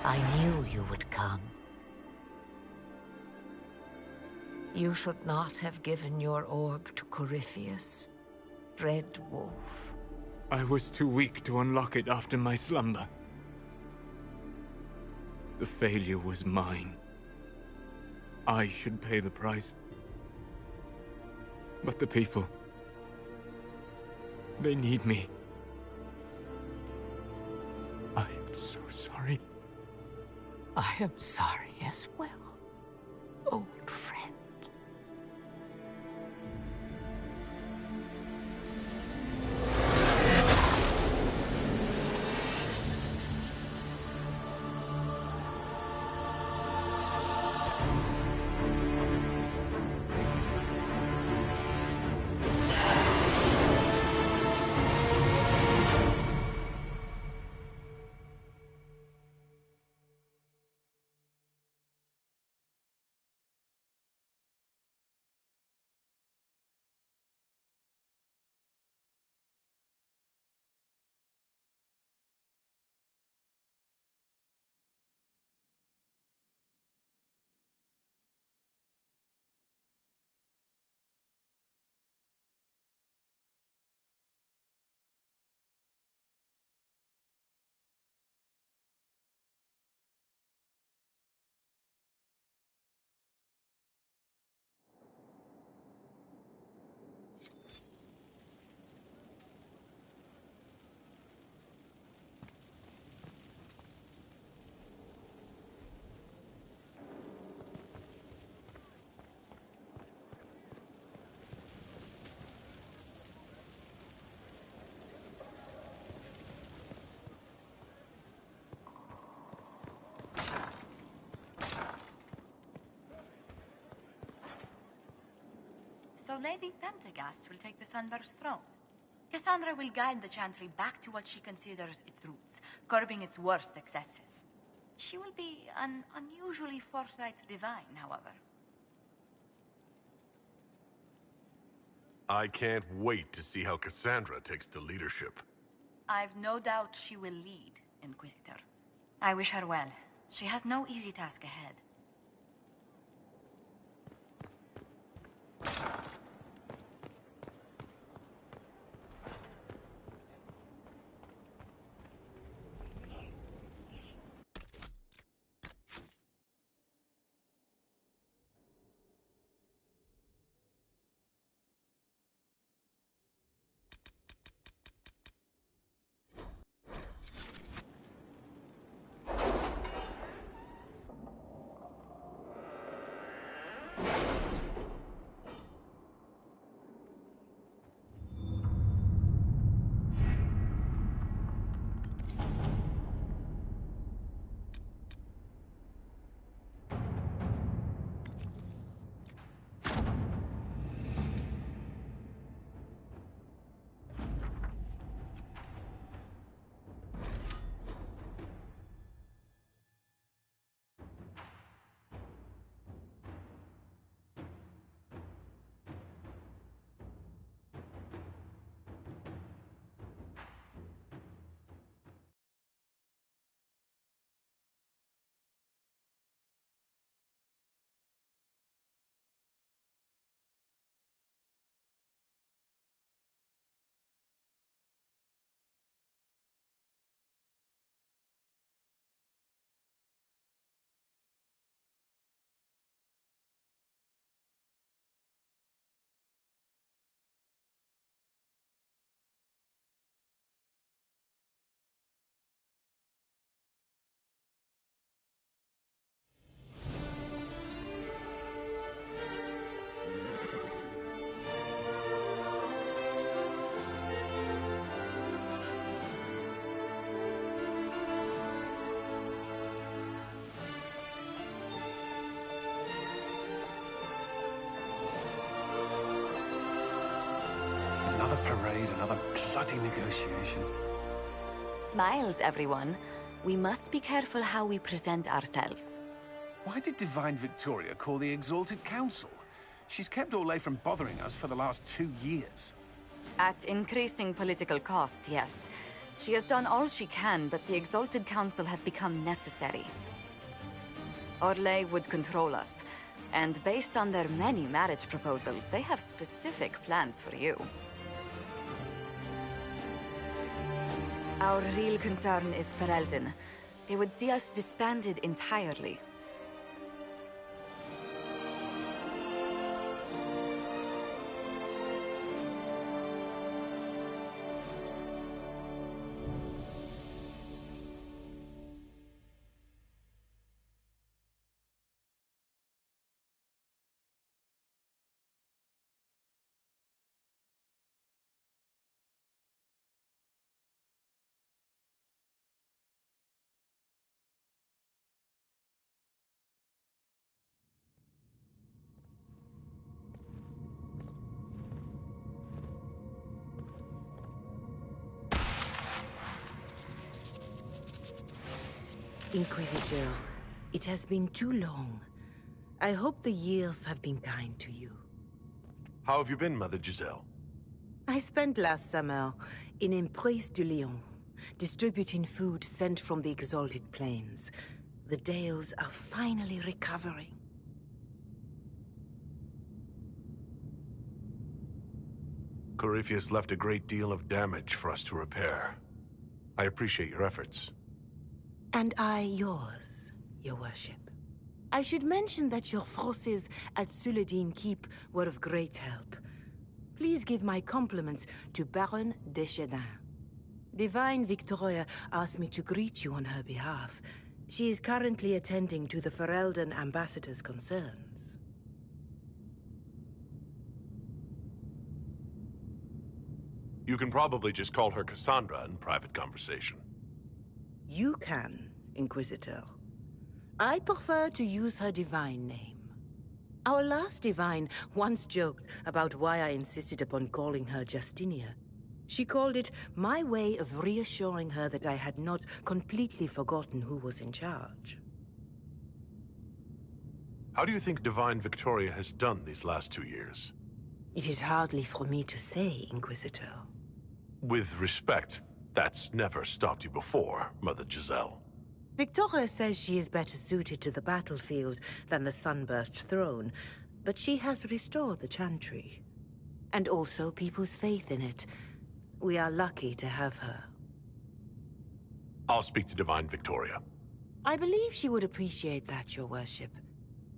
I knew you would come. You should not have given your orb to Corypheus, Red Wolf. I was too weak to unlock it after my slumber. The failure was mine. I should pay the price. But the people... they need me. I am so sorry. I am sorry as well, old friend. So Lady Pentagast will take the Sunburst throne. Cassandra will guide the Chantry back to what she considers its roots, curbing its worst excesses. She will be an unusually forthright divine, however. I can't wait to see how Cassandra takes to leadership. I've no doubt she will lead, Inquisitor. I wish her well. She has no easy task ahead. Parade, another bloody negotiation. Smiles, everyone. We must be careful how we present ourselves. Why did Divine Victoria call the Exalted Council? She's kept Orlais from bothering us for the last 2 years. At increasing political cost, yes. She has done all she can, but the Exalted Council has become necessary. Orlais would control us, and based on their many marriage proposals, they have specific plans for you. Our real concern is Ferelden. They would see us disbanded entirely. Inquisitor, it has been too long. I hope the years have been kind to you. How have you been, Mother Giselle? I spent last summer in Emprise de Lyon, distributing food sent from the Exalted Plains. The Dales are finally recovering. Corypheus left a great deal of damage for us to repair. I appreciate your efforts. And I yours, your worship. I should mention that your forces at Suladin Keep were of great help. Please give my compliments to Baron Deschedin. Divine Victoria asked me to greet you on her behalf. She is currently attending to the Ferelden ambassador's concerns. You can probably just call her Cassandra in private conversation. You can, Inquisitor. I prefer to use her divine name. Our last divine once joked about why I insisted upon calling her Justinia. She called it my way of reassuring her that I had not completely forgotten who was in charge. How do you think Divine Victoria has done these last 2 years? It is hardly for me to say, Inquisitor. With respect, that's never stopped you before, Mother Giselle. Victoria says she is better suited to the battlefield than the Sunburst throne, but she has restored the Chantry. And also people's faith in it. We are lucky to have her. I'll speak to Divine Victoria. I believe she would appreciate that, your worship.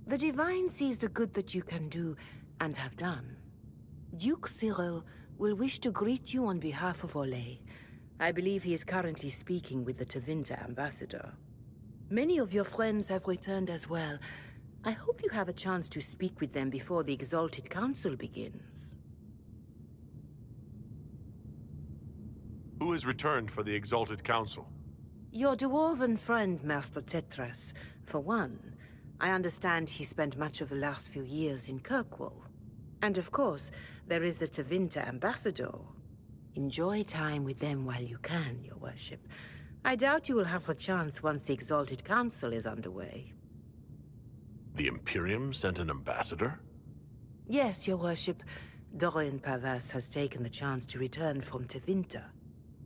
The Divine sees the good that you can do, and have done. Duke Cyril will wish to greet you on behalf of Orlais. I believe he is currently speaking with the Tevinter ambassador. Many of your friends have returned as well. I hope you have a chance to speak with them before the Exalted Council begins. Who has returned for the Exalted Council? Your dwarven friend, Master Tetras. For one, I understand he spent much of the last few years in Kirkwall. And of course, there is the Tevinter ambassador. Enjoy time with them while you can, your worship. I doubt you will have the chance once the Exalted Council is underway. The Imperium sent an ambassador? Yes, your worship. Dorian Pavas has taken the chance to return from Tevinter.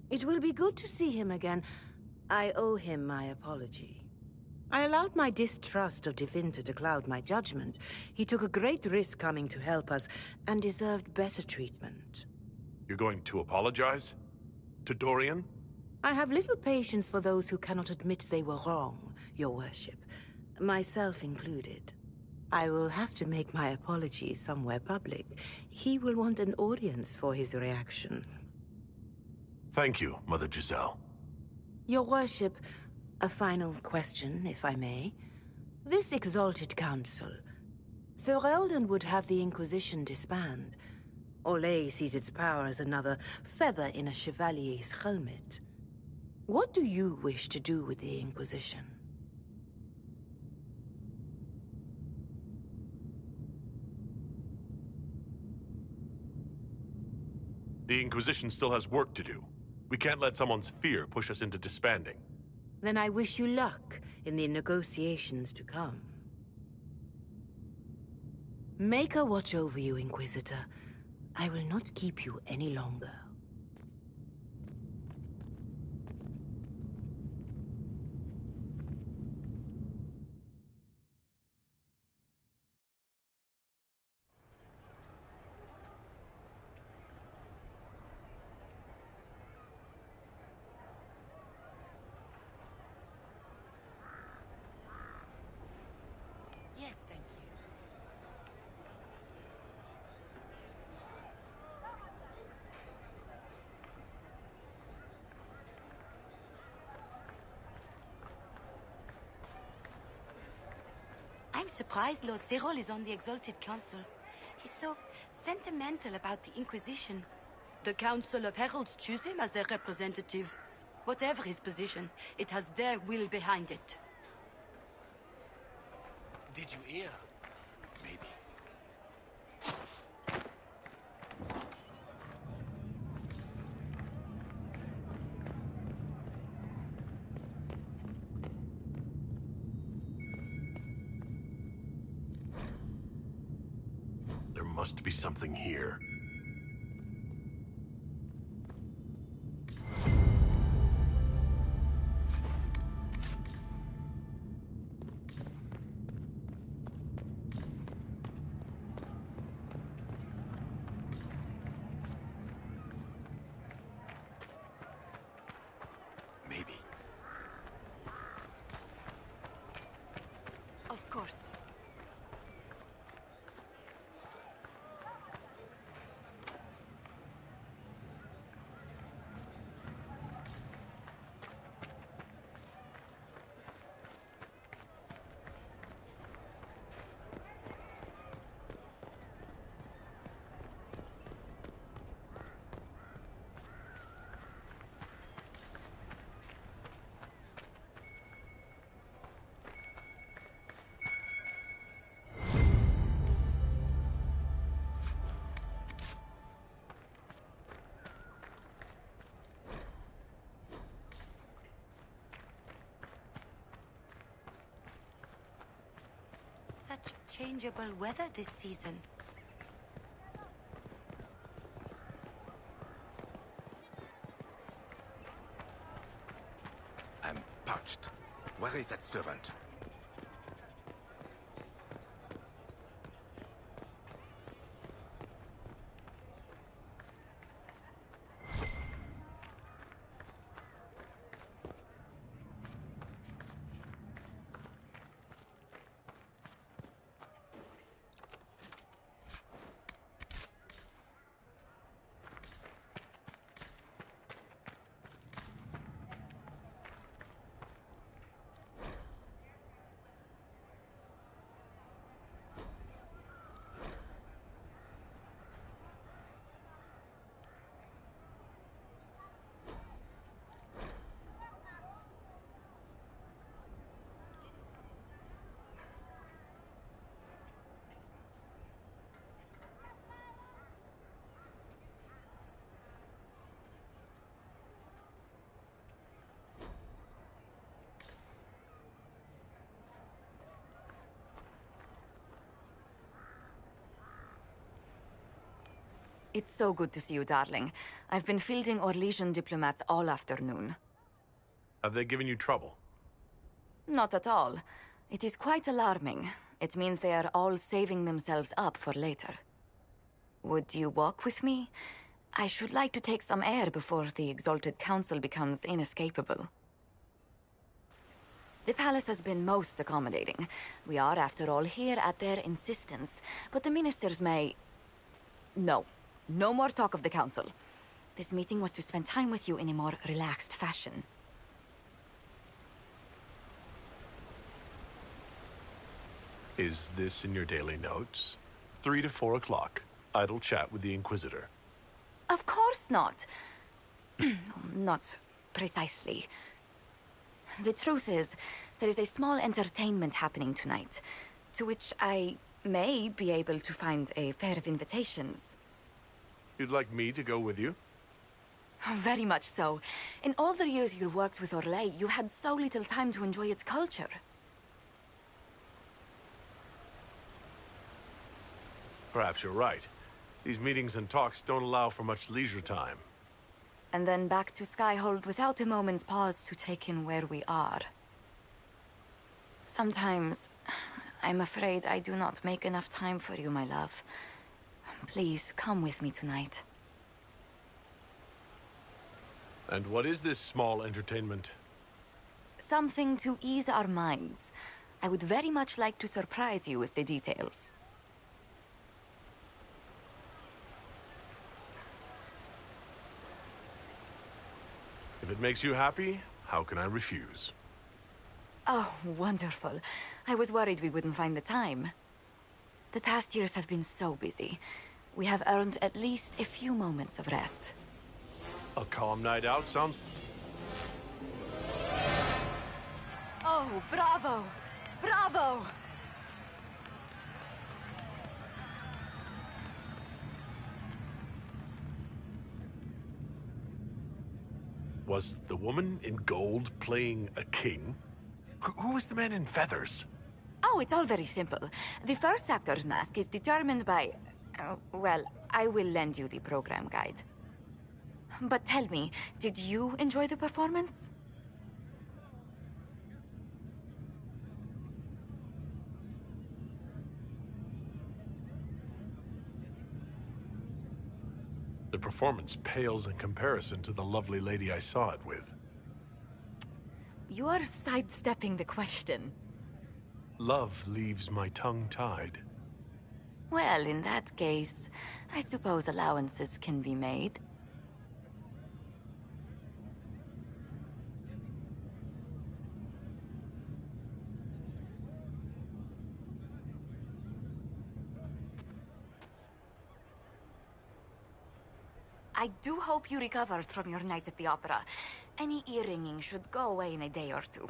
It will be good to see him again. I owe him my apology. I allowed my distrust of Tevinter to cloud my judgment. He took a great risk coming to help us, and deserved better treatment. You're going to apologize? To Dorian? I have little patience for those who cannot admit they were wrong, your worship. Myself included. I will have to make my apologies somewhere public. He will want an audience for his reaction. Thank you, Mother Giselle. Your worship, a final question, if I may. This Exalted Council, Ferelden would have the Inquisition disband. Orlais sees its power as another feather in a chevalier's helmet. What do you wish to do with the Inquisition? The Inquisition still has work to do. We can't let someone's fear push us into disbanding. Then I wish you luck in the negotiations to come. Maker watch over you, Inquisitor. I will not keep you any longer. I'm surprised Lord Cyril is on the Exalted Council. He's so sentimental about the Inquisition. The Council of Heralds choose him as their representative. Whatever his position, it has their will behind it. Did you hear? Maybe. There must be something here. Maybe. Of course. Such changeable weather this season. I'm parched. Where is that servant? It's so good to see you, darling. I've been fielding Orlesian diplomats all afternoon. Have they given you trouble? Not at all. It is quite alarming. It means they are all saving themselves up for later. Would you walk with me? I should like to take some air before the Exalted Council becomes inescapable. The palace has been most accommodating. We are, after all, here at their insistence. But the ministers may... No. No more talk of the council. This meeting was to spend time with you in a more relaxed fashion. Is this in your daily notes? 3 to 4 o'clock. Idle chat with the Inquisitor. Of course not. Not precisely. The truth is, there is a small entertainment happening tonight, to which I may be able to find a pair of invitations. You'd like me to go with you? Very much so. In all the years you've worked with Orlais, you had so little time to enjoy its culture. Perhaps you're right. These meetings and talks don't allow for much leisure time. And then back to Skyhold without a moment's pause to take in where we are. Sometimes, I'm afraid I do not make enough time for you, my love. Please, come with me tonight. And what is this small entertainment? Something to ease our minds. I would very much like to surprise you with the details. If it makes you happy, how can I refuse? Oh, wonderful. I was worried we wouldn't find the time. The past years have been so busy. We have earned at least a few moments of rest. A calm night out sounds... Oh, bravo! Bravo! Was the woman in gold playing a king? Who was the man in feathers? Oh, it's all very simple. The first actor's mask is determined by... well, I will lend you the program guide. But tell me, did you enjoy the performance? The performance pales in comparison to the lovely lady I saw it with. You are sidestepping the question. Love leaves my tongue tied. Well, in that case, I suppose allowances can be made. I do hope you recovered from your night at the opera. Any ear-ringing should go away in a day or two.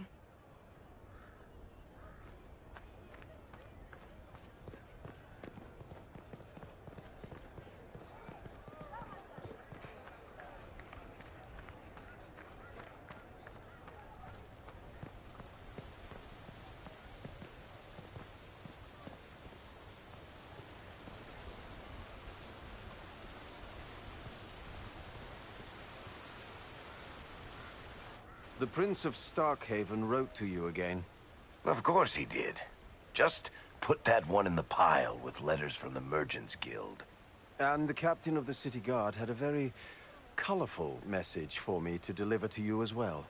The Prince of Starkhaven wrote to you again. Of course he did. Just put that one in the pile with letters from the Merchants Guild. And the captain of the city guard had a very colorful message for me to deliver to you as well.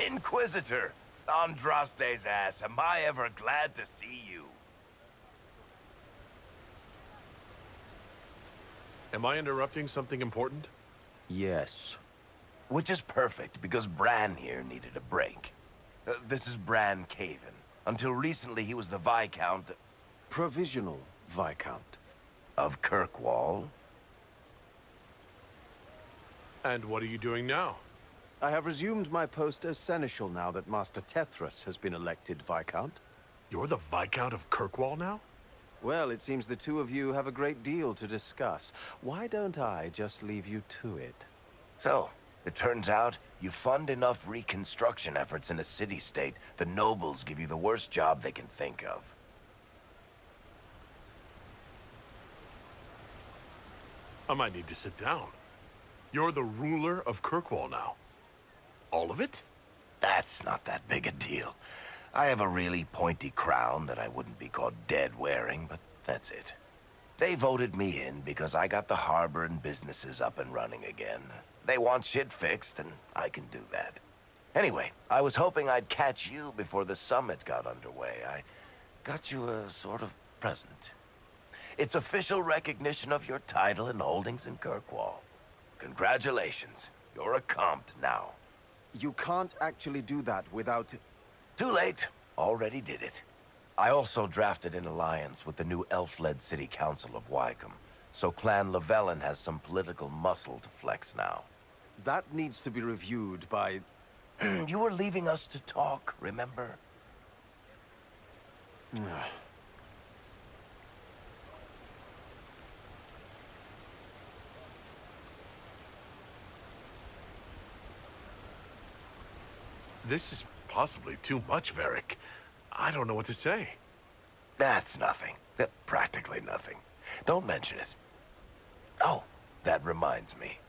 Inquisitor! Andraste's ass, am I ever glad to see you? Am I interrupting something important? Yes. Which is perfect, because Bran here needed a break. This is Bran Caven. Until recently, he was the Viscount... Provisional Viscount. Of Kirkwall. And what are you doing now? I have resumed my post as Seneschal now that Master Tethras has been elected Viscount. You're the Viscount of Kirkwall now? Well, it seems the two of you have a great deal to discuss. Why don't I just leave you to it? So, it turns out you fund enough reconstruction efforts in a city-state, the nobles give you the worst job they can think of. I might need to sit down. You're the ruler of Kirkwall now. All of it? That's not that big a deal. I have a really pointy crown that I wouldn't be caught dead wearing, but that's it. They voted me in because I got the harbor and businesses up and running again. They want shit fixed, and I can do that. Anyway, I was hoping I'd catch you before the summit got underway. I got you a sort of present. It's official recognition of your title and holdings in Kirkwall. Congratulations. You're a compt now. You can't actually do that without... Too late. Already did it. I also drafted an alliance with the new elf-led city council of Wycombe, so Clan Levellan has some political muscle to flex now. That needs to be reviewed by... You were leaving us to talk, remember? This is possibly too much, Varric. I don't know what to say. That's nothing. Practically nothing. Don't mention it. Oh, that reminds me.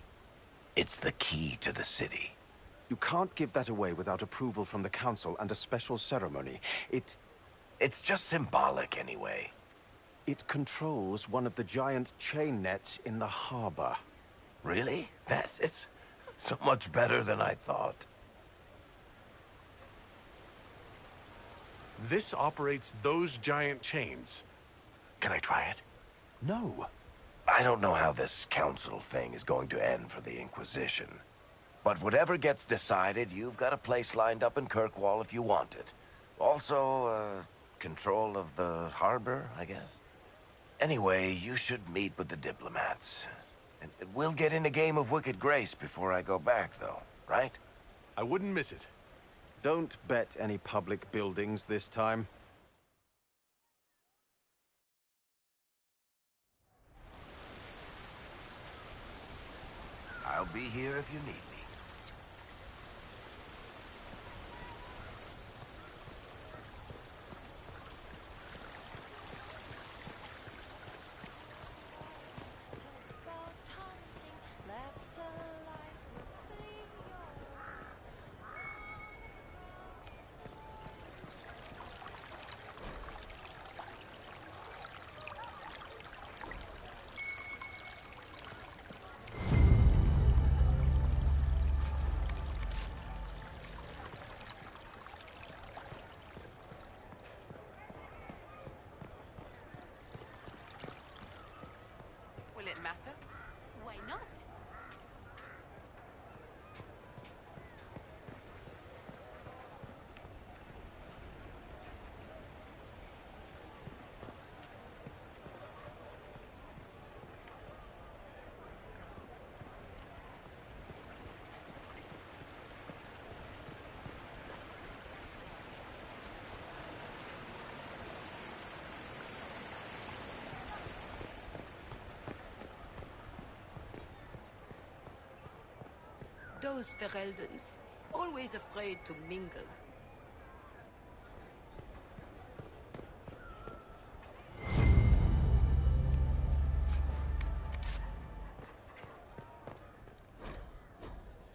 It's the key to the city. You can't give that away without approval from the council and a special ceremony. It's just symbolic anyway. It controls one of the giant chain nets in the harbor. Really? It's so much better than I thought. This operates those giant chains. Can I try it? No. I don't know how this council thing is going to end for the Inquisition. But whatever gets decided, you've got a place lined up in Kirkwall if you want it. Also, control of the harbor, I guess. Anyway, you should meet with the diplomats. And we'll get in a game of Wicked Grace before I go back, though, right? I wouldn't miss it. Don't bet any public buildings this time. I'll be here if you need me. Will it matter? Why not? Those Fereldans, always afraid to mingle.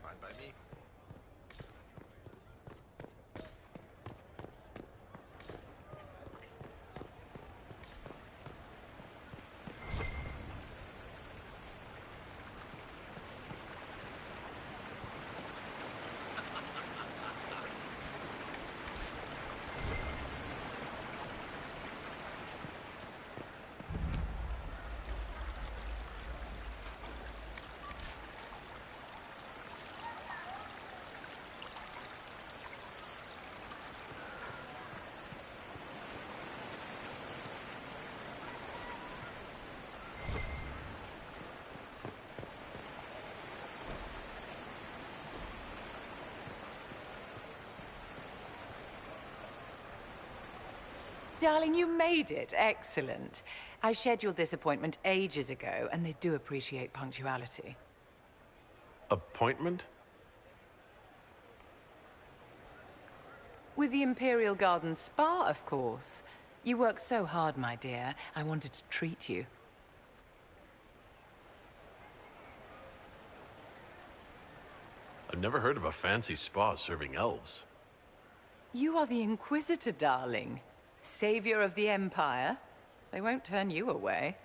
Fine by me. Darling, you made it. Excellent. I scheduled this appointment ages ago, and they do appreciate punctuality. Appointment? With the Imperial Garden Spa, of course. You work so hard, my dear. I wanted to treat you. I've never heard of a fancy spa serving elves. You are the Inquisitor, darling. Savior of the Empire. They won't turn you away.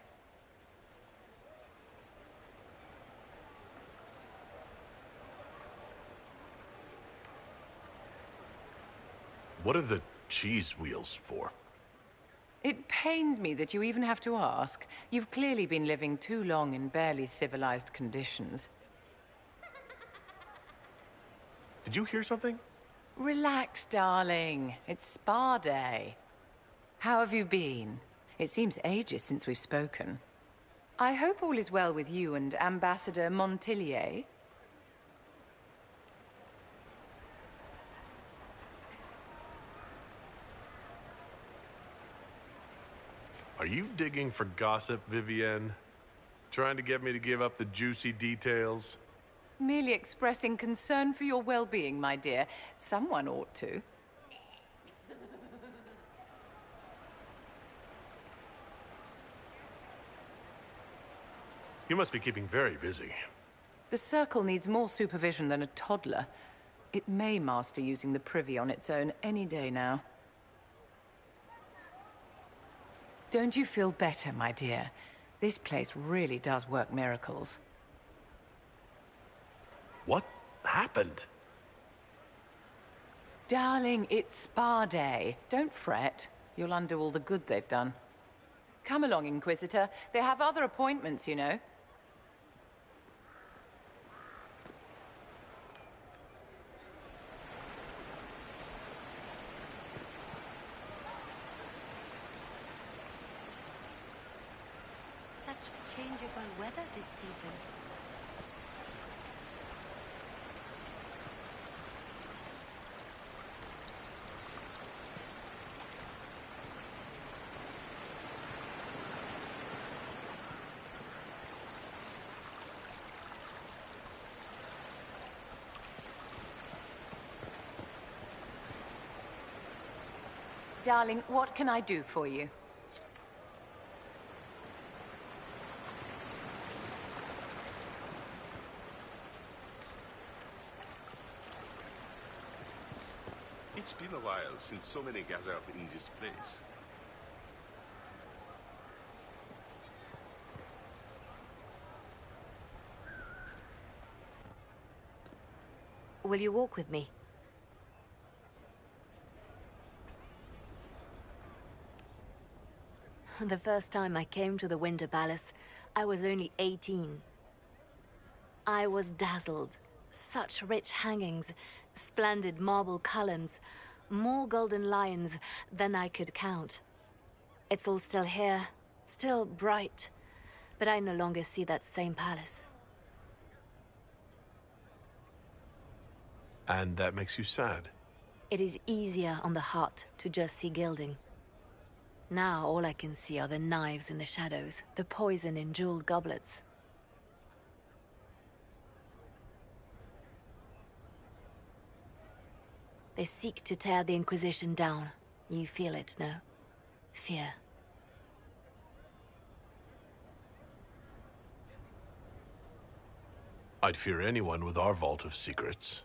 What are the cheese wheels for? It pains me that you even have to ask. You've clearly been living too long in barely civilized conditions. Did you hear something? Relax, darling. It's spa day. How have you been? It seems ages since we've spoken. I hope all is well with you and Ambassador Montillier. Are you digging for gossip, Vivienne? Trying to get me to give up the juicy details? Merely expressing concern for your well-being, my dear. Someone ought to. You must be keeping very busy. The Circle needs more supervision than a toddler. It may master using the privy on its own any day now. Don't you feel better, my dear? This place really does work miracles. What happened? Darling, it's spa day. Don't fret. You'll undo all the good they've done. Come along, Inquisitor. They have other appointments, you know. Such changeable weather this season. Darling, what can I do for you? It's been a while since so many gathered in this place. Will you walk with me? The first time I came to the Winter Palace, I was only 18. I was dazzled. Such rich hangings, splendid marble columns, more golden lions than I could count. It's all still here, still bright, but I no longer see that same palace. And that makes you sad? It is easier on the heart to just see gilding. Now all I can see are the knives in the shadows, the poison in jeweled goblets. They seek to tear the Inquisition down. You feel it, no? Fear. I'd fear anyone with our vault of secrets.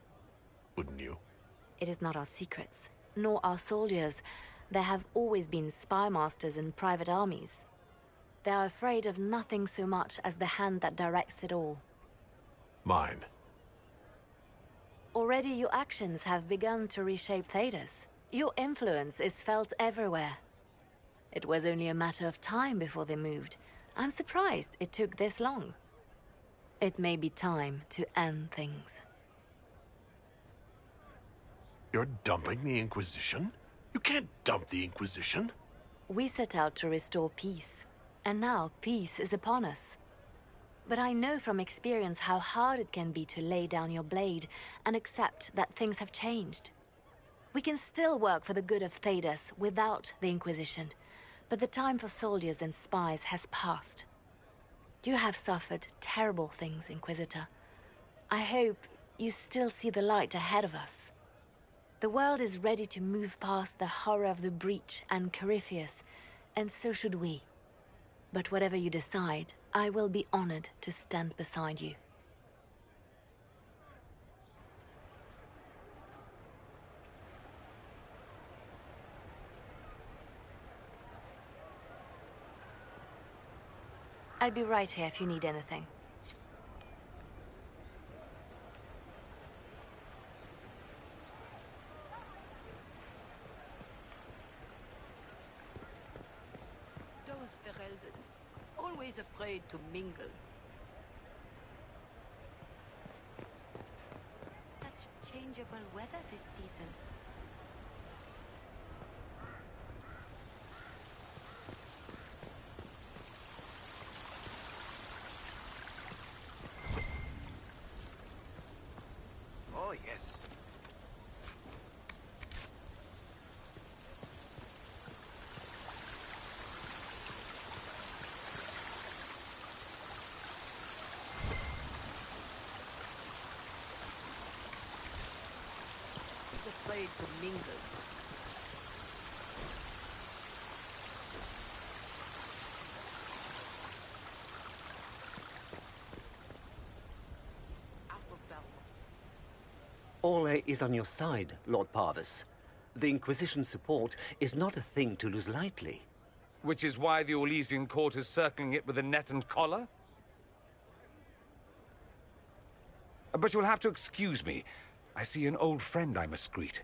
Wouldn't you? It is not our secrets, nor our soldiers. There have always been spy masters and private armies. They are afraid of nothing so much as the hand that directs it all. Mine. Already your actions have begun to reshape Thedas. Your influence is felt everywhere. It was only a matter of time before they moved. I'm surprised it took this long. It may be time to end things. You're dumping the Inquisition? You can't dump the Inquisition. We set out to restore peace, and now peace is upon us. But I know from experience how hard it can be to lay down your blade and accept that things have changed. We can still work for the good of Thedas without the Inquisition, but the time for soldiers and spies has passed. You have suffered terrible things, Inquisitor. I hope you still see the light ahead of us. The world is ready to move past the horror of the breach and Corypheus, and so should we. But whatever you decide, I will be honored to stand beside you. I'll be right here if you need anything. Those Fereldans, always afraid to mingle. Such changeable weather this season. Oh, yes. Afraid to mingle. Orlais is on your side, Lord Parvis. The Inquisition's support is not a thing to lose lightly. Which is why the Orlesian court is circling it with a net and collar? But you'll have to excuse me. I see an old friend I must greet.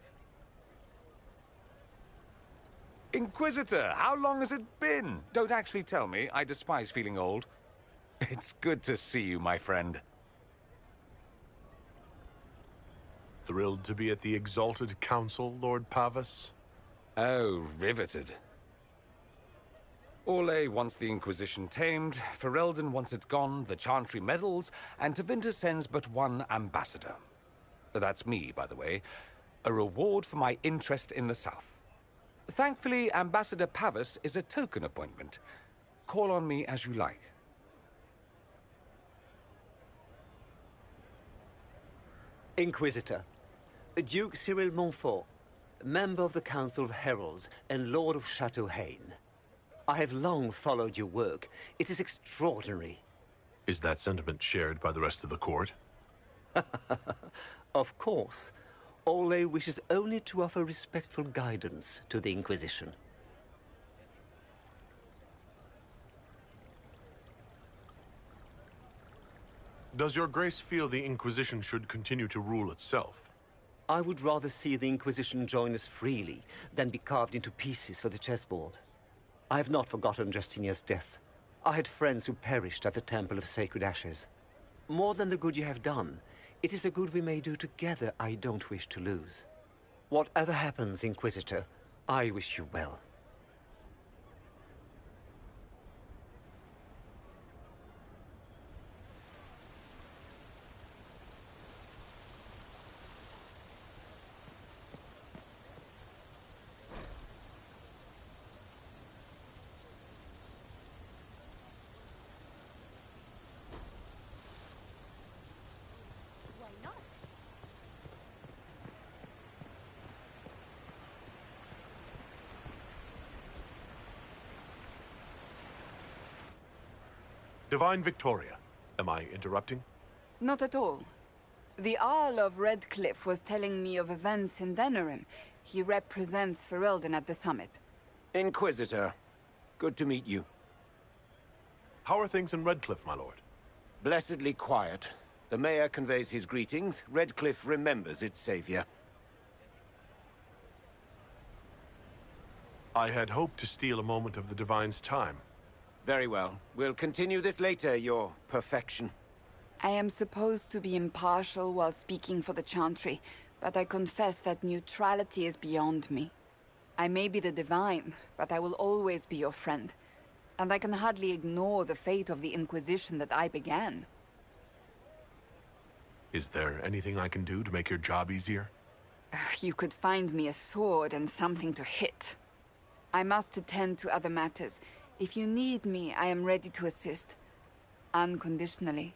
Inquisitor, how long has it been? Don't actually tell me. I despise feeling old. It's good to see you, my friend. Thrilled to be at the Exalted Council, Lord Parvis? Oh, riveted. Orlais wants the Inquisition tamed, Ferelden wants it gone, the Chantry meddles, and Tevinter sends but one ambassador. That's me, by the way. A reward for my interest in the South. Thankfully, Ambassador Pavis is a token appointment. Call on me as you like. Inquisitor, Duke Cyril Montfort, member of the Council of Heralds and Lord of Chateau Haine. I have long followed your work. It is extraordinary. Is that sentiment shared by the rest of the court? Of course. Orlais wishes only to offer respectful guidance to the Inquisition. Does your grace feel the Inquisition should continue to rule itself? I would rather see the Inquisition join us freely than be carved into pieces for the chessboard. I have not forgotten Justinia's death. I had friends who perished at the Temple of Sacred Ashes. More than the good you have done, it is a good we may do together I don't wish to lose. Whatever happens, Inquisitor, I wish you well. Divine Victoria, am I interrupting? Not at all. The Jarl of Redcliffe was telling me of events in Denerim. He represents Ferelden at the summit. Inquisitor, good to meet you. How are things in Redcliffe, my lord? Blessedly quiet. The mayor conveys his greetings. Redcliffe remembers its savior. I had hoped to steal a moment of the Divine's time. Very well. We'll continue this later, your perfection. I am supposed to be impartial while speaking for the Chantry, but I confess that neutrality is beyond me. I may be the Divine, but I will always be your friend. And I can hardly ignore the fate of the Inquisition that I began. Is there anything I can do to make your job easier? You could find me a sword and something to hit. I must attend to other matters. If you need me, I am ready to assist. Unconditionally.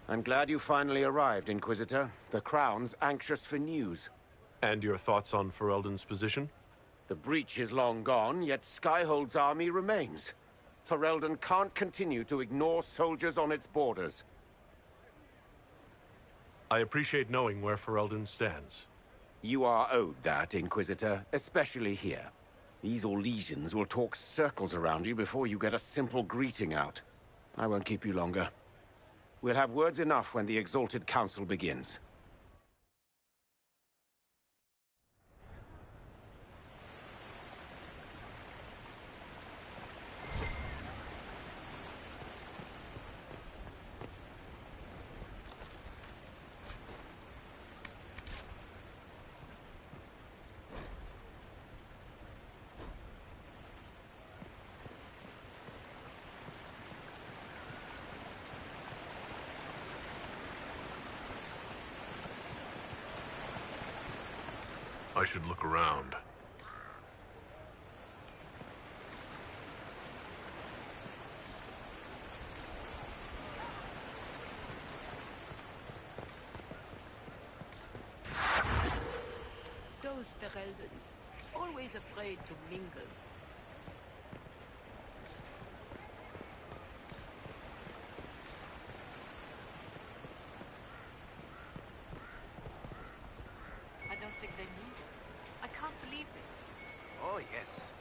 I'm glad you finally arrived, Inquisitor. The Crown's anxious for news. And your thoughts on Ferelden's position? The breach is long gone, yet Skyhold's army remains. Ferelden can't continue to ignore soldiers on its borders. I appreciate knowing where Ferelden stands. You are owed that, Inquisitor, especially here. These Orlesians will talk circles around you before you get a simple greeting out. I won't keep you longer. We'll have words enough when the Exalted Council begins. I should look around. Those Fereldans, always afraid to mingle. I don't think they need. I can't believe this. Oh, yes.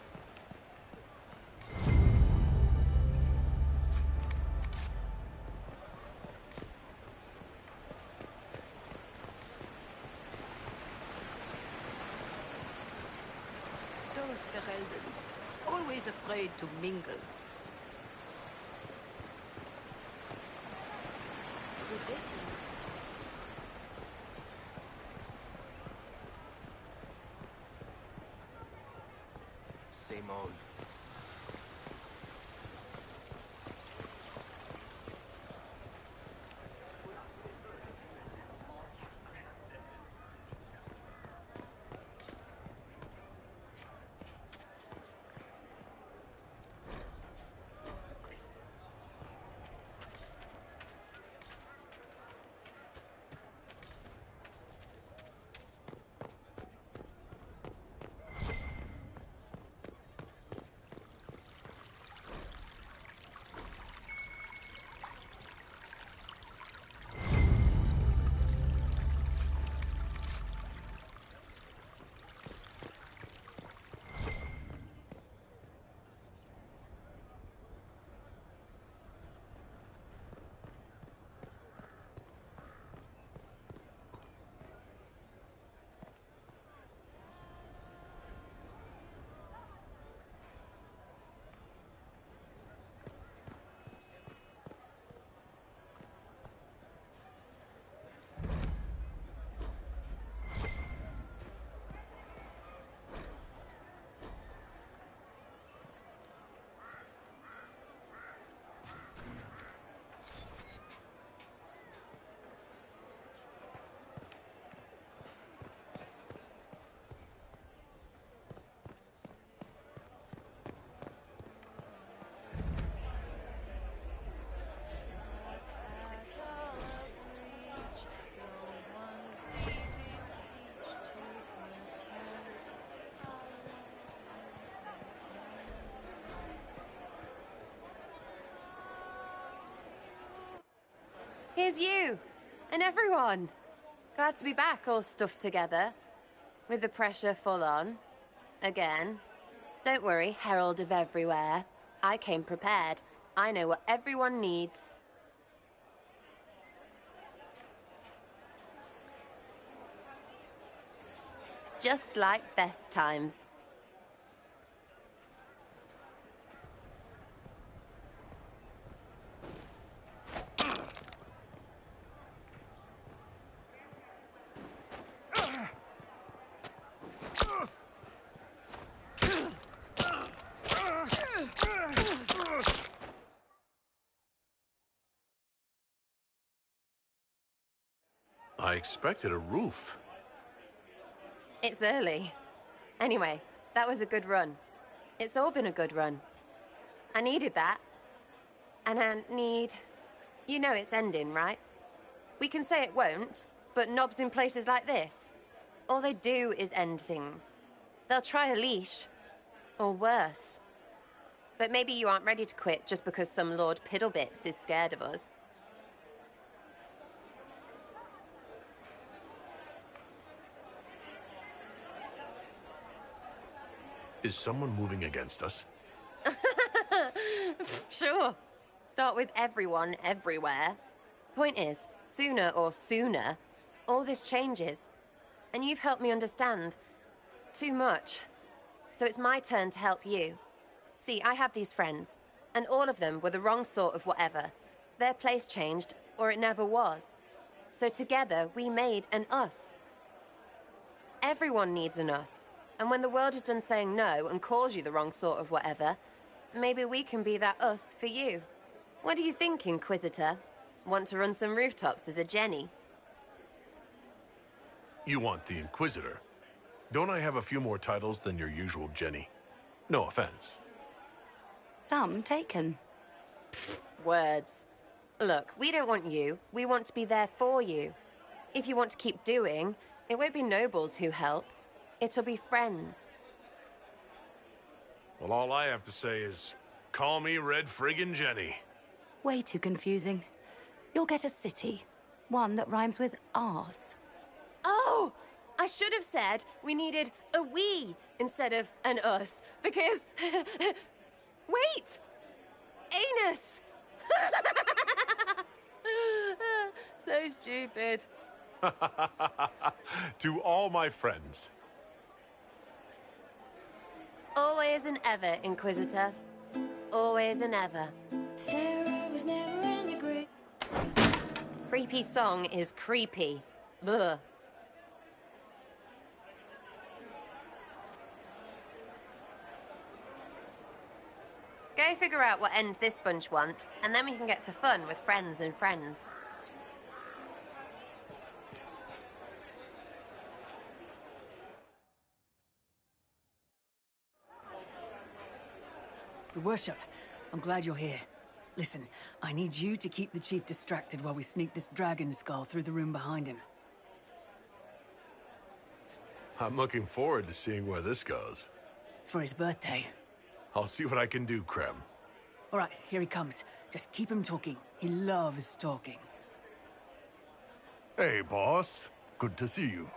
Those Fereldans, always afraid to mingle. Good day to you. same old. Here's you, and everyone. Glad to be back, all stuffed together. With the pressure full on. Again. Don't worry, Herald of Everywhere. I came prepared. I know what everyone needs. Just like best times. I expected a roof. It's early. Anyway, that was a good run. It's all been a good run. I needed that. And I need... You know it's ending, right? We can say it won't, but knobs in places like this, all they do is end things. They'll try a leash. Or worse. But maybe you aren't ready to quit just because some Lord Piddlebits is scared of us. Is someone moving against us? Sure. Start with everyone, everywhere. Point is, sooner, all this changes. And you've helped me understand. Too much. So it's my turn to help you. See, I have these friends, and all of them were the wrong sort of whatever. Their place changed, or it never was. So together, we made an us. Everyone needs an us. And when the world is done saying no and calls you the wrong sort of whatever, maybe we can be that us for you. What do you think, Inquisitor? Want to run some rooftops as a Jenny? You want the Inquisitor? Don't I have a few more titles than your usual Jenny? No offense. Some taken. Pfft, words. Look, we don't want you. We want to be there for you. If you want to keep doing, it won't be nobles who help. It'll be friends. Well, all I have to say is, call me Red Friggin' Jenny. Way too confusing. You'll get a city. One that rhymes with arse. Oh! I should have said we needed a we instead of an us, because... Wait! Anus! So stupid. To all my friends. Always and ever, Inquisitor. Always and ever. Sarah was never in the group. Creepy song is creepy. Ugh. Go figure out what end this bunch want, and then we can get to fun with friends and friends. Your worship, I'm glad you're here. Listen, I need you to keep the chief distracted while we sneak this dragon skull through the room behind him. I'm looking forward to seeing where this goes. It's for his birthday. I'll see what I can do, Krem. All right, here he comes. Just keep him talking. He loves talking. Hey, boss. Good to see you.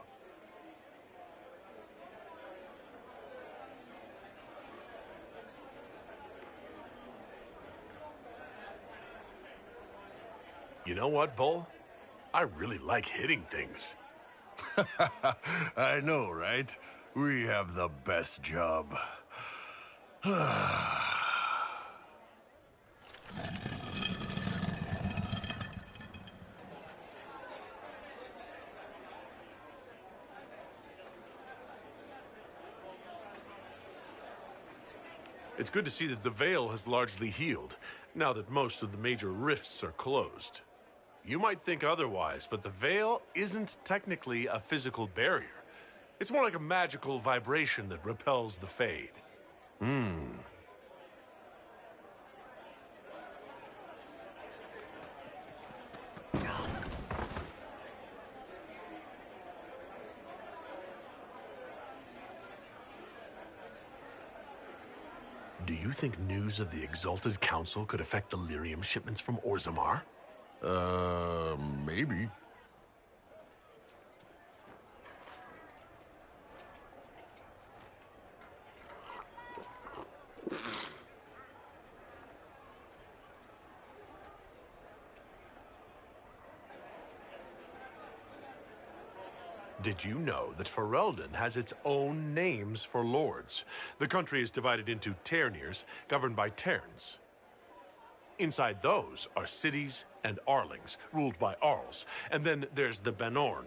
You know what, Bull? I really like hitting things. I know, right? We have the best job. It's good to see that the Veil has largely healed, now that most of the major rifts are closed. You might think otherwise, but the Veil isn't technically a physical barrier. It's more like a magical vibration that repels the Fade. Do you think news of the Exalted Council could affect the lyrium shipments from Orzammar? Maybe. Did you know that Ferelden has its own names for lords? The country is divided into Ternirs, governed by Terns. Inside those are cities and Arlings, ruled by Arls. And then there's the Banorn.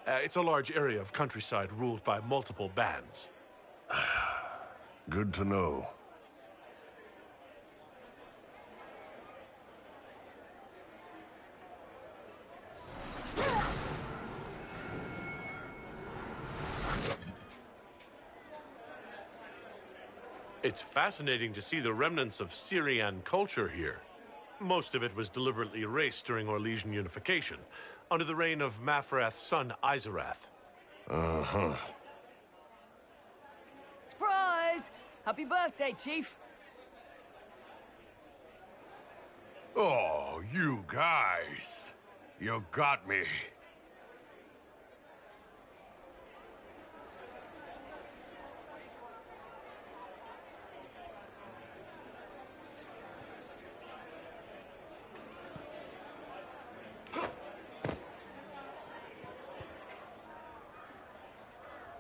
It's a large area of countryside ruled by multiple bands. Good to know. It's fascinating to see the remnants of Syrian culture here. Most of it was deliberately erased during Orlesian unification, under the reign of Mafrath's son, Izarath. Uh-huh. Surprise! Happy birthday, Chief! Oh, you guys. You got me.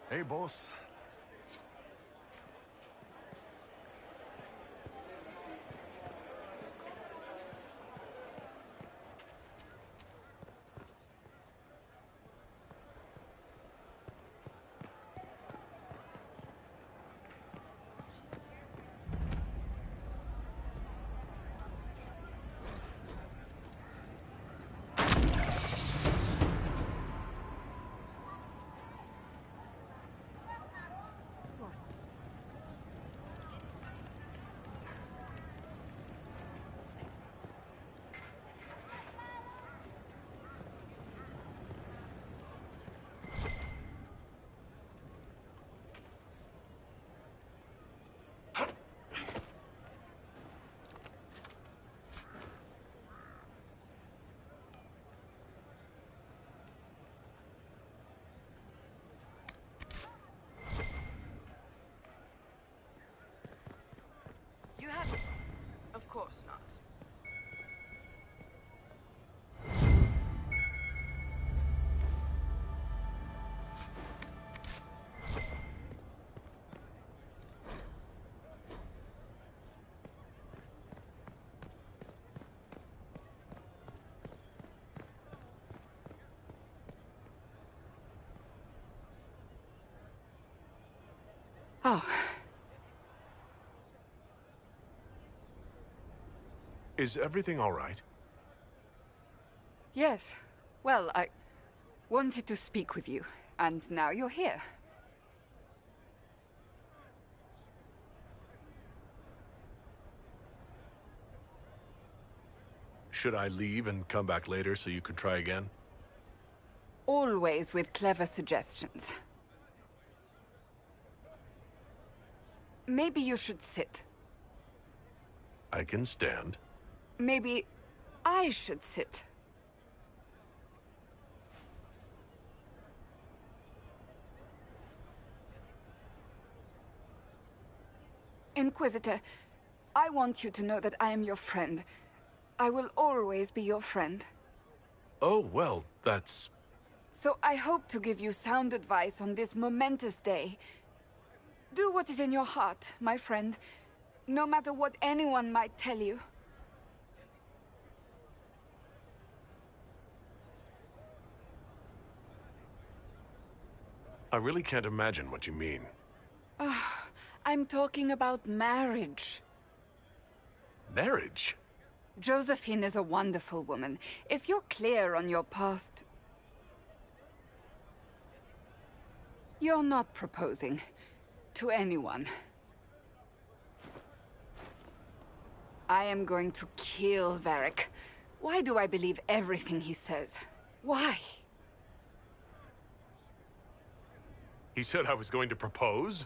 Hey, boss. You have... Of course not. Oh. Is everything all right? Yes. Well, I wanted to speak with you, and now you're here. Should I leave and come back later so you could try again? Always with clever suggestions. Maybe you should sit. I can stand. Maybe I should sit. Inquisitor, I want you to know that I am your friend. I will always be your friend. Oh, well, that's... So I hope to give you sound advice on this momentous day. Do what is in your heart, my friend, no matter what anyone might tell you. I really can't imagine what you mean. I'm talking about marriage. Marriage? Josephine is a wonderful woman. If you're clear on your path to... You're not proposing to anyone. I am going to kill Varric. Why do I believe everything he says? Why? He said I was going to propose?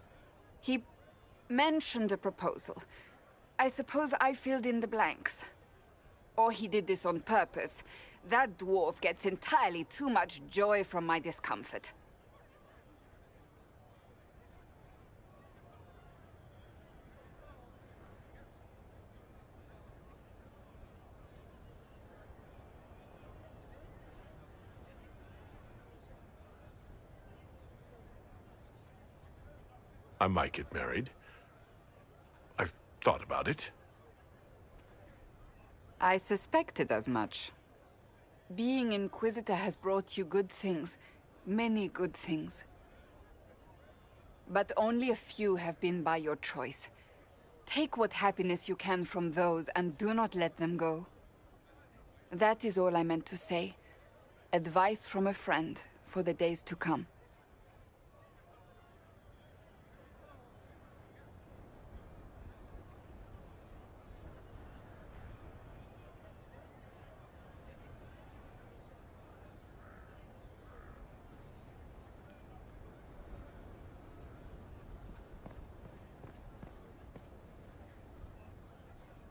He mentioned a proposal. I suppose I filled in the blanks. Or he did this on purpose. That dwarf gets entirely too much joy from my discomfort. I might get married. I've thought about it. I suspected as much. Being Inquisitor has brought you good things. Many good things. But only a few have been by your choice. Take what happiness you can from those and do not let them go. That is all I meant to say. Advice from a friend for the days to come.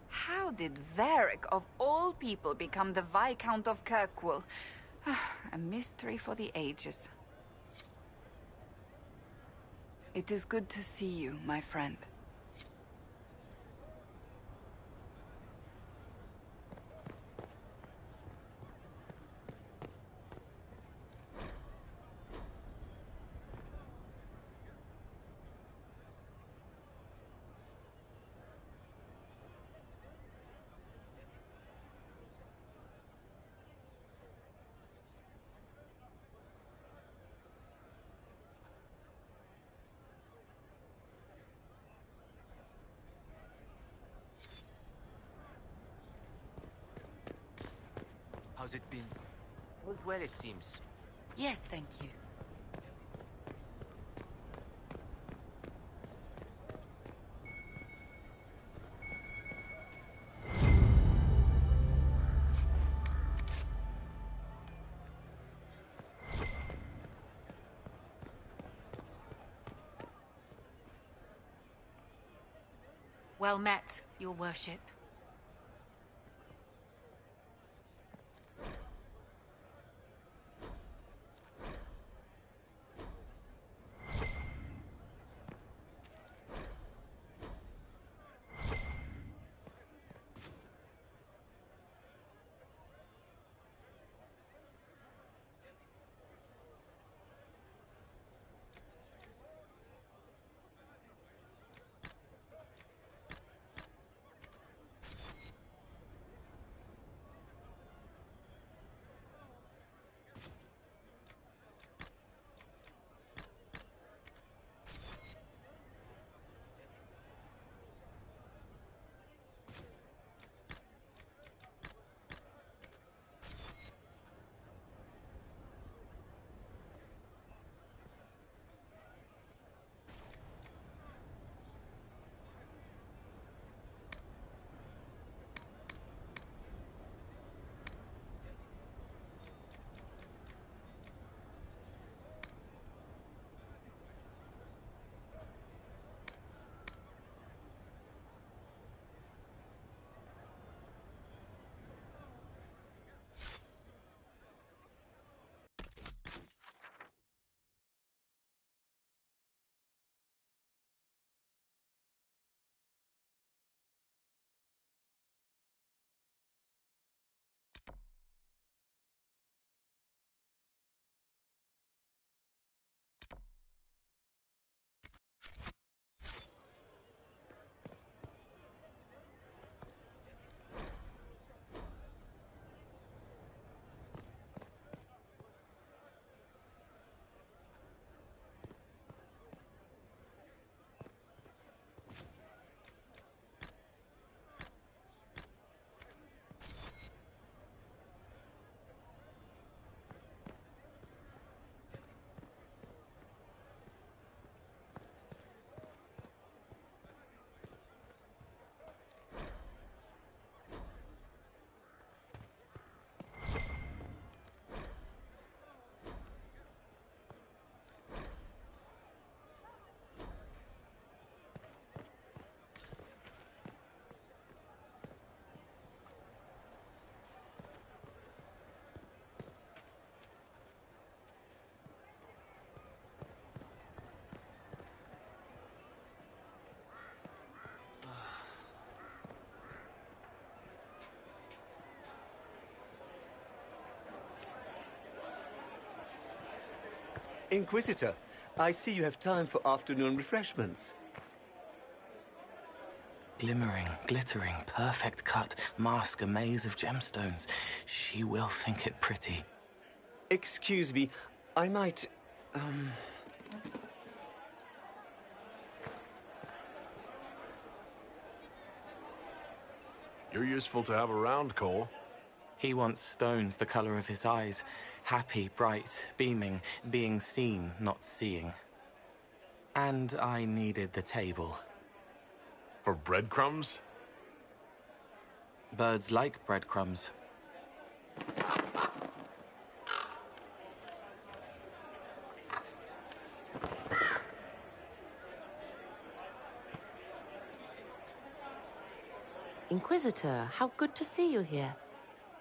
How did Varric, of all people, become the Viscount of Kirkwall? A mystery for the ages. It is good to see you, my friend. How's it been? All's well, it seems. Yes, thank you. Well met, your worship. Inquisitor, I see you have time for afternoon refreshments. Glimmering, glittering, perfect cut, mask a maze of gemstones. She will think it pretty. Excuse me, I might, You're useful to have around, Cole. He wants stones the color of his eyes. Happy, bright, beaming, being seen, not seeing. And I needed the table. For breadcrumbs? Birds like breadcrumbs. Inquisitor, how good to see you here.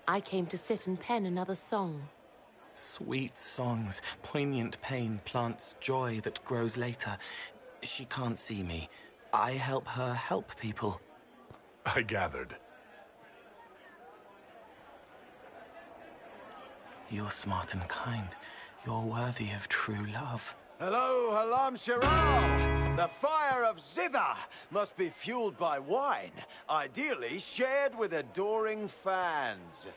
I came to sit and pen another song. Sweet songs, poignant pain plants joy that grows later. She can't see me. I help her help people. I gathered. You're smart and kind. You're worthy of true love. Hello, Halam Shiral! The fire of Zither must be fueled by wine, ideally shared with adoring fans.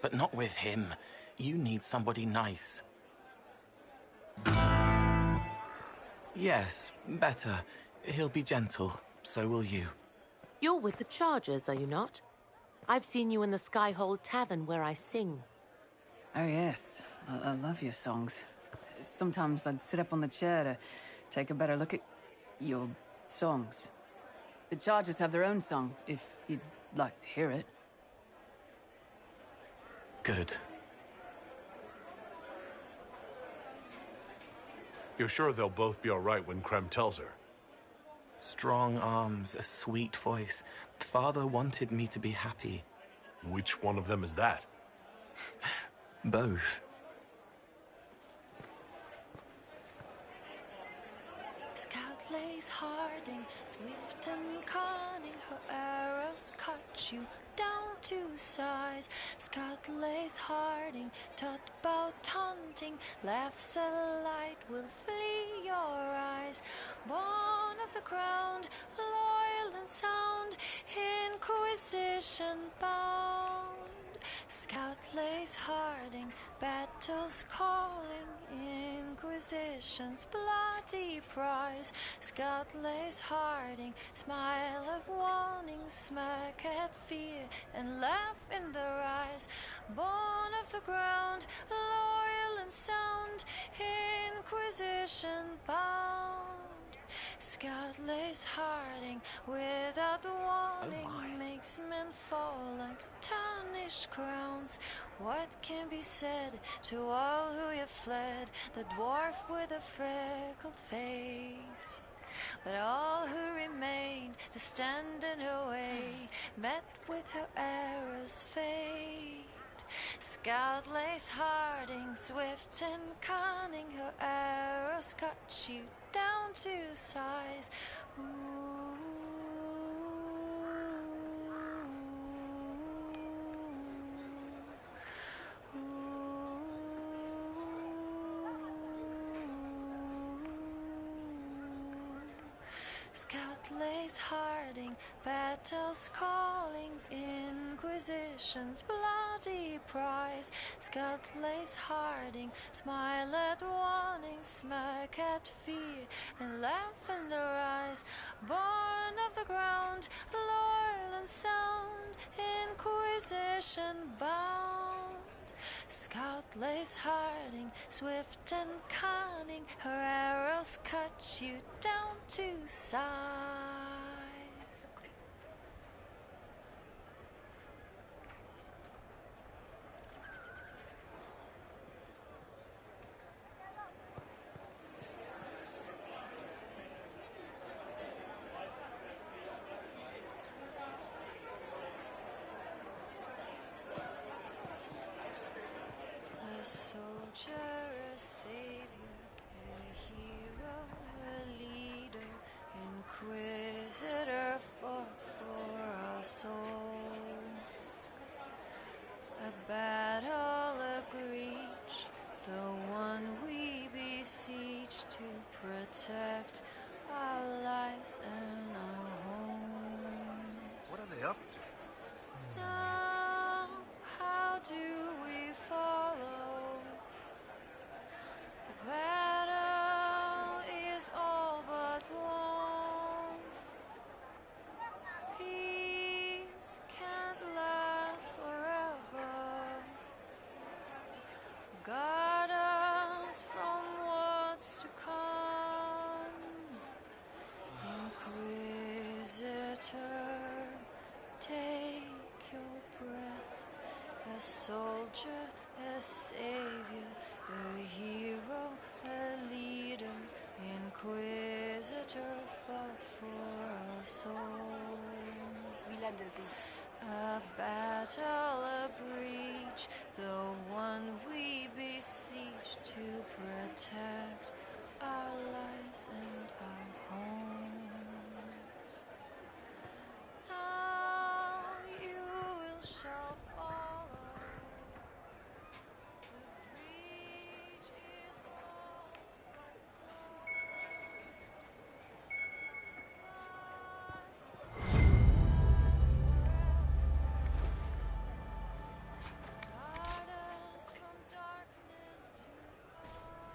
But not with him. You need somebody nice. Yes, better. He'll be gentle. So will you. You're with the Chargers, are you not? I've seen you in the Skyhold Tavern where I sing. Oh yes, I love your songs. Sometimes I'd sit up on the chair to take a better look at your songs. The Chargers have their own song, if you'd like to hear it. Good. You're sure they'll both be all right when Krem tells her? Strong arms, a sweet voice. Father wanted me to be happy. Which one of them is that? Both. Scout lays Harding, swift and cunning, her arrows cut you down to size. Scout lays Harding, taught about hunting, laughs a light will flee your eyes. Born of the ground, loyal and sound, Inquisition bound. Scout lays Harding, battles calling, Inquisition's bloody prize. Scout lays Harding, smile at warning, smirk at fear, and laugh in their eyes. Born of the ground, loyal and sound, Inquisition bound. Scout lays Harding, without warning, makes men fall like tarnished crowns. What can be said to all who have fled, the dwarf with a freckled face? But all who remained to stand in her way met with her arrow's fate. Scout lays Harding, swift and cunning, her arrows cut you down to size. Ooh. Scout lays Harding, battles calling, Inquisition's bloody prize. Scout lays Harding, smile at warning, smirk at fear, and laugh in their eyes. Born of the ground, loyal and sound, Inquisition bound. Scout lays Harding, swift and cunning, her arrows cut you down to size. A soldier, a savior, a hero, a leader, Inquisition. What are they up to? Now, how do we follow? The battle is all but won. Peace can't last forever. Guard us from what's to come. Inquisitor, take your breath. A soldier, a savior, a hero, a leader. Inquisitor fought for our souls. We'll handle this. A battle, a breach, the one we beseech to protect our lives and our homes. Now you shall follow. The breach is all but guard us from darkness to come.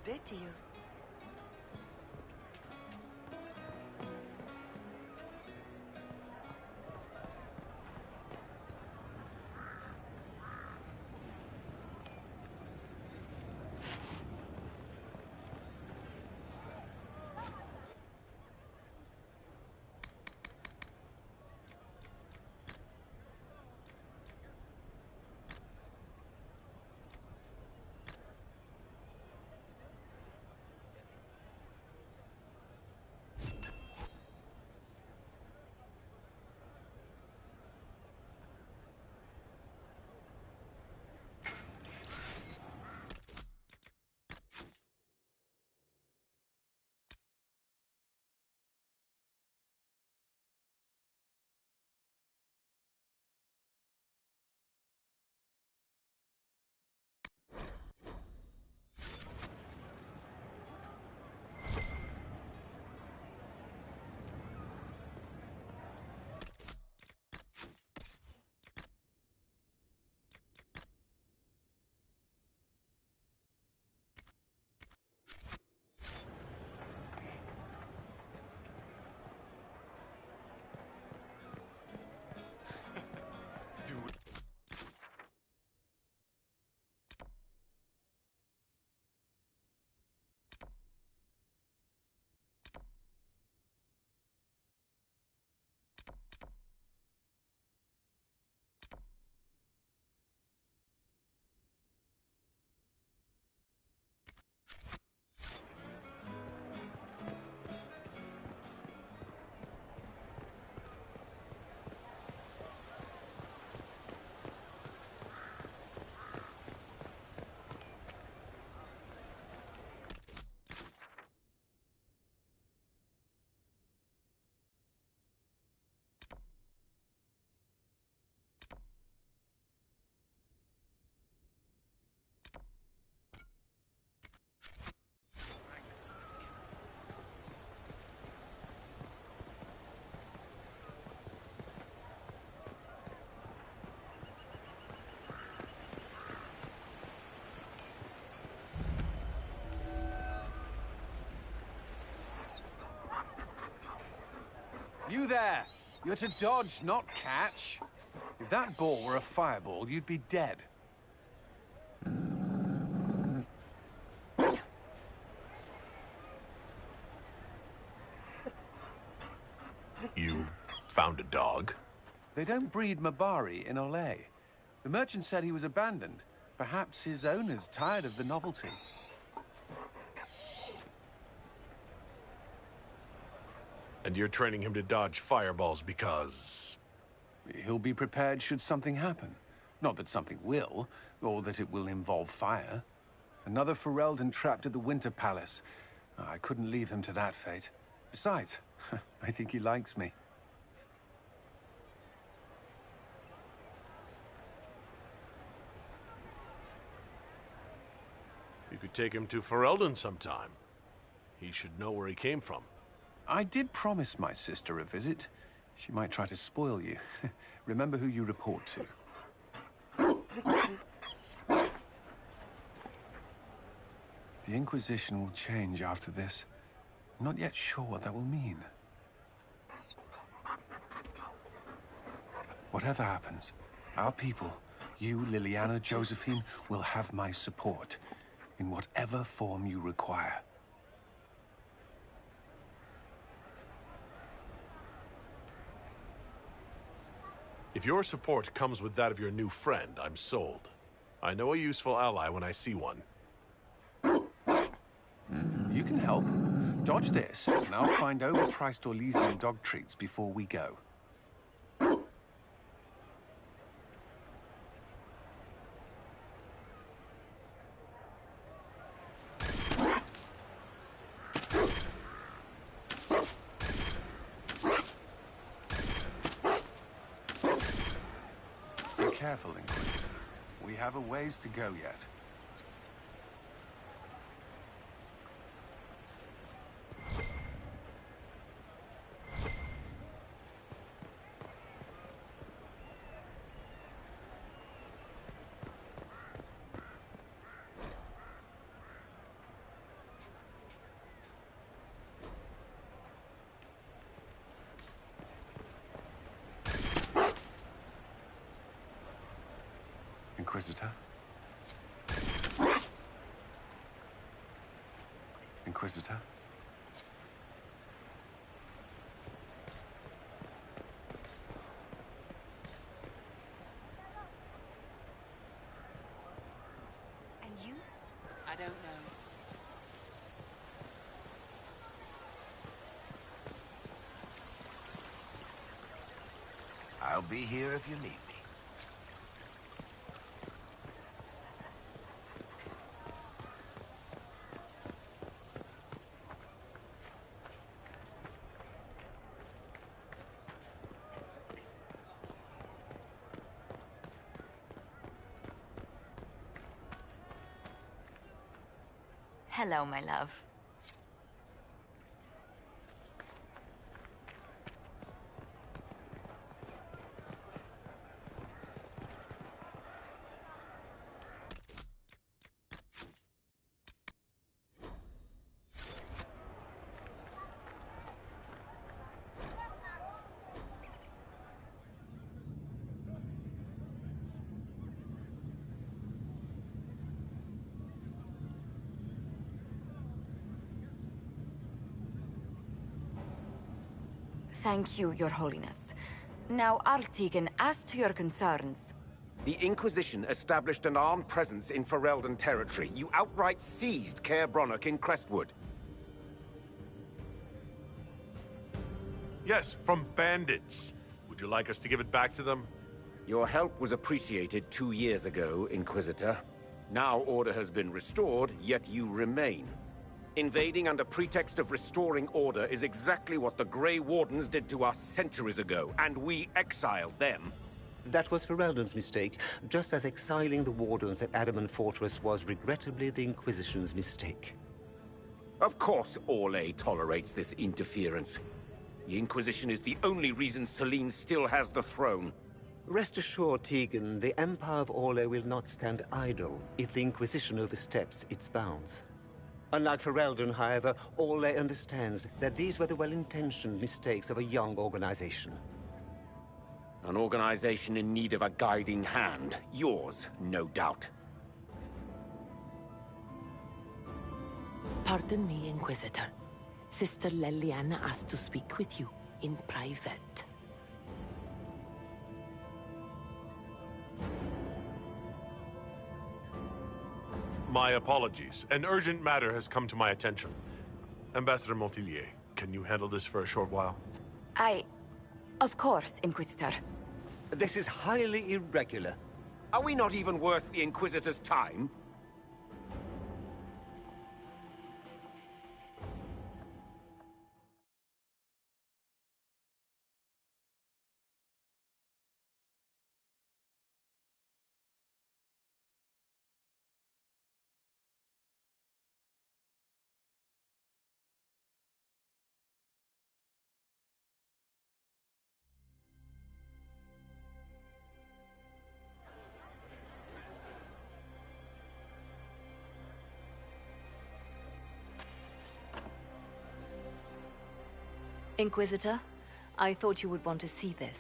Dead to you. You there! You're to dodge, not catch. If that ball were a fireball, you'd be dead. You found a dog? They don't breed Mabari in Olay. The merchant said he was abandoned. Perhaps his owner's tired of the novelty. And you're training him to dodge fireballs because... He'll be prepared should something happen. Not that something will, or that it will involve fire. Another Ferelden trapped at the Winter Palace. I couldn't leave him to that fate. Besides, I think he likes me. You could take him to Ferelden sometime. He should know where he came from. I did promise my sister a visit. She might try to spoil you. Remember who you report to. The Inquisition will change after this. I'm not yet sure what that will mean. Whatever happens, our people, you, Liliana, Josephine, will have my support. In whatever form you require. If your support comes with that of your new friend, I'm sold. I know a useful ally when I see one. You can help. Dodge this, and I'll find overpriced Orlesian dog treats before we go. Be careful, Inquisitor. We have a ways to go yet. Inquisitor? Inquisitor? And you? I don't know. I'll be here if you need me. Hello, my love. Thank you, Your Holiness. Now, Artigan, as to your concerns... The Inquisition established an armed presence in Ferelden territory. You outright seized Caer Bronach in Crestwood. Yes, from bandits. Would you like us to give it back to them? Your help was appreciated 2 years ago, Inquisitor. Now order has been restored, yet you remain. Invading under pretext of restoring order is exactly what the Grey Wardens did to us centuries ago, and we exiled them. That was Ferelden's mistake, just as exiling the Wardens at Adamant Fortress was regrettably the Inquisition's mistake. Of course Orlais tolerates this interference. The Inquisition is the only reason Selene still has the throne. Rest assured, Tegan, the Empire of Orlais will not stand idle if the Inquisition oversteps its bounds. Unlike Ferelden, however, Ole understands that these were the well-intentioned mistakes of a young organization. An organization in need of a guiding hand. Yours, no doubt. Pardon me, Inquisitor. Sister Leliana asked to speak with you in private. My apologies. An urgent matter has come to my attention. Ambassador Montillier, can you handle this for a short while? Of course, Inquisitor. This is highly irregular. Are we not even worth the Inquisitor's time? Inquisitor, I thought you would want to see this.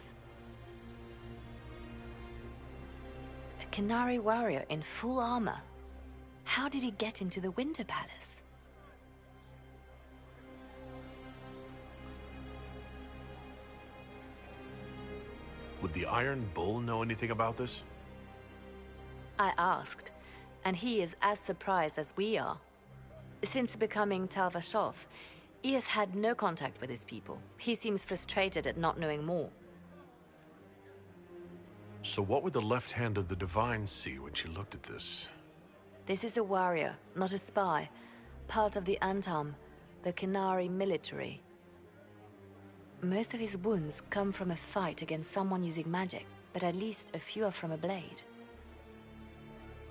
A Qunari warrior in full armor. How did he get into the Winter Palace? Would the Iron Bull know anything about this? I asked, and he is as surprised as we are. Since becoming Tal-Vashoth, he has had no contact with his people. He seems frustrated at not knowing more. So what would the left hand of the Divine see when she looked at this? This is a warrior, not a spy. Part of the Antam, the Qunari military. Most of his wounds come from a fight against someone using magic, but at least a few are from a blade.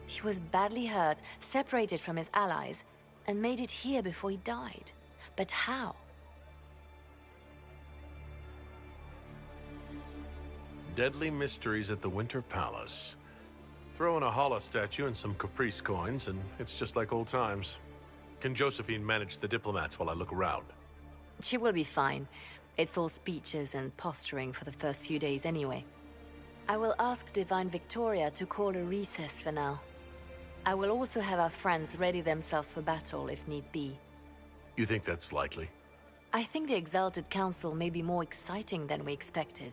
He was badly hurt, separated from his allies, and made it here before he died. But how? Deadly mysteries at the Winter Palace. Throw in a Hala statue and some Caprice coins, and it's just like old times. Can Josephine manage the diplomats while I look around? She will be fine. It's all speeches and posturing for the first few days anyway. I will ask Divine Victoria to call a recess for now. I will also have our friends ready themselves for battle if need be. You think that's likely? I think the Exalted Council may be more exciting than we expected.